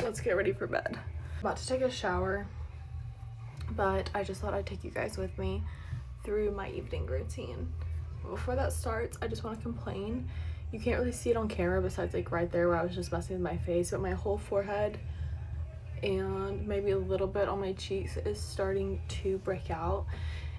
let's get ready for bed. I'm about to take a shower, but I just thought I'd take you guys with me through my evening routine. But before that starts, I just want to complain. You can't really see it on camera besides like right there where I was just messing with my face, but my whole forehead and maybe a little bit on my cheeks is starting to break out.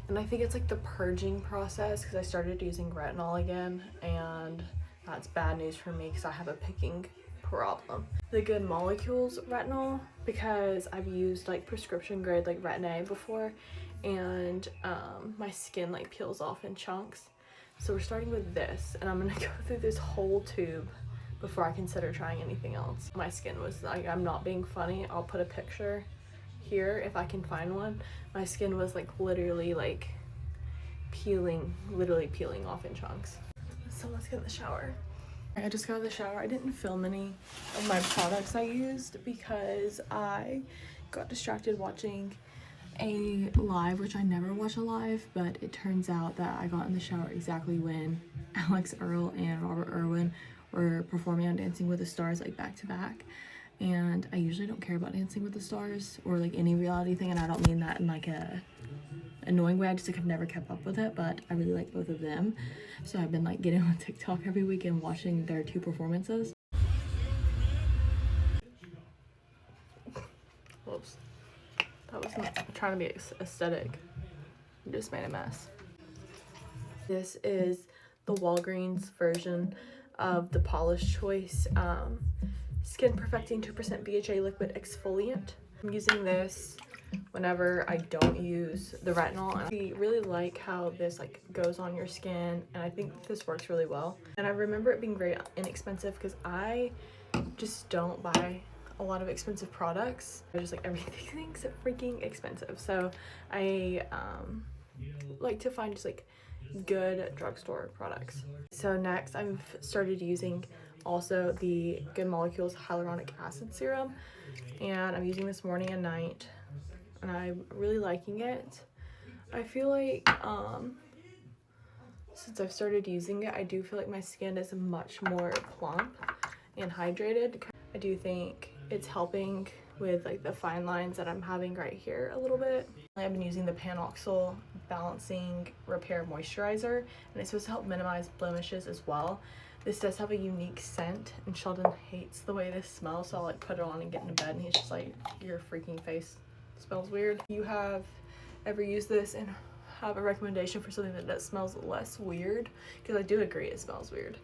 And I think it's like the purging process because I started using retinol again, and that's bad news for me because I have a picking problem. The Good Molecules retinol, because I've used like prescription grade like Retin-A before, and my skin like peels off in chunks. So we're starting with this, and I'm gonna go through this whole tube before I consider trying anything else. My skin was like, I'm not being funny, I'll put a picture here if I can find one. My skin was like literally like literally peeling off in chunks. So let's get in the shower. I just got out of the shower. I didn't film any of my products I used because I got distracted watching a live, which I never watch a live, but it turns out that I got in the shower exactly when Alex Earl and Robert Irwin were performing on Dancing with the Stars like back to back. And I usually don't care about Dancing with the Stars or like any reality thing, and I don't mean that in like a annoying way. I just like have never kept up with it, but I really like both of them. So I've been like getting on TikTok every week and watching their two performances. Whoops. That wasn't trying to be aesthetic. I just made a mess. This is the Walgreens version of the Polish Choice Skin Perfecting 2% BHA Liquid Exfoliant. I'm using this whenever I don't use the retinol, and I really like how this like goes on your skin, and I think this works really well. And I remember it being very inexpensive because I just don't buy a lot of expensive products. I just like everything's freaking expensive, so I like to find just like good drugstore products. So next I've started using also the Good Molecules Hyaluronic Acid Serum, and I'm using this morning and night, and I'm really liking it. I feel like since I've started using it, I do feel like my skin is much more plump and hydrated. I do think it's helping with like the fine lines that I'm having right here a little bit. I've been using the Panoxyl Balancing Repair Moisturizer, and it's supposed to help minimize blemishes as well. This does have a unique scent, and Sheldon hates the way this smells, so I'll like put it on and get into bed, and he's just like, your freaking face smells weird. You have ever used this and have a recommendation for something that smells less weird? Because I do agree it smells weird,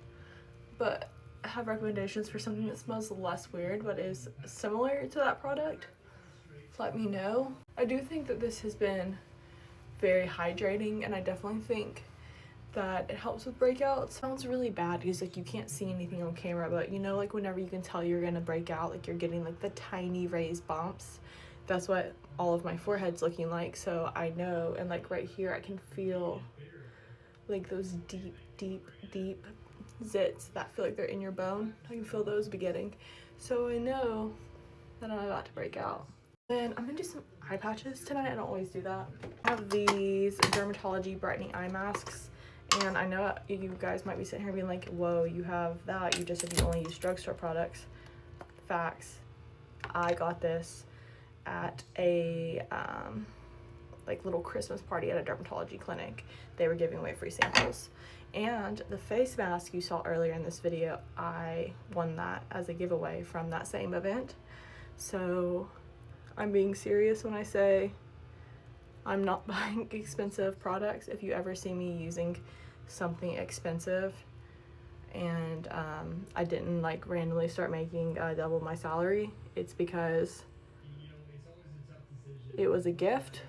but I have recommendations for something that smells less weird but is similar to that product. So let me know. I do think that this has been very hydrating, and I definitely think that it helps with breakouts. It sounds really bad because like you can't see anything on camera, but you know, like whenever you can tell you're gonna break out, like you're getting like the tiny raised bumps. That's what all of my forehead's looking like. So I know, and like right here I can feel like those deep zits that feel like they're in your bone. I can feel those beginning. So I know that I'm about to break out. Then I'm gonna do some eye patches tonight. I don't always do that. I have these Dermatology Brightening Eye Masks, and I know you guys might be sitting here being like, whoa, you have that, you just said you only use drugstore products. Facts. I got this at a like little Christmas party at a dermatology clinic. They were giving away free samples, and the face mask you saw earlier in this video, I won that as a giveaway from that same event. So I'm being serious when I say I'm not buying expensive products. If you ever see me using something expensive and I didn't like randomly start making double my salary, it's because it was a gift,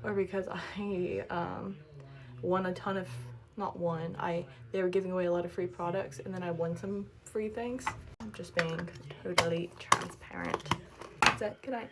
or because I won a ton of, not one, they were giving away a lot of free products, and then I won some free things. I'm just being totally transparent. That's it. Good night.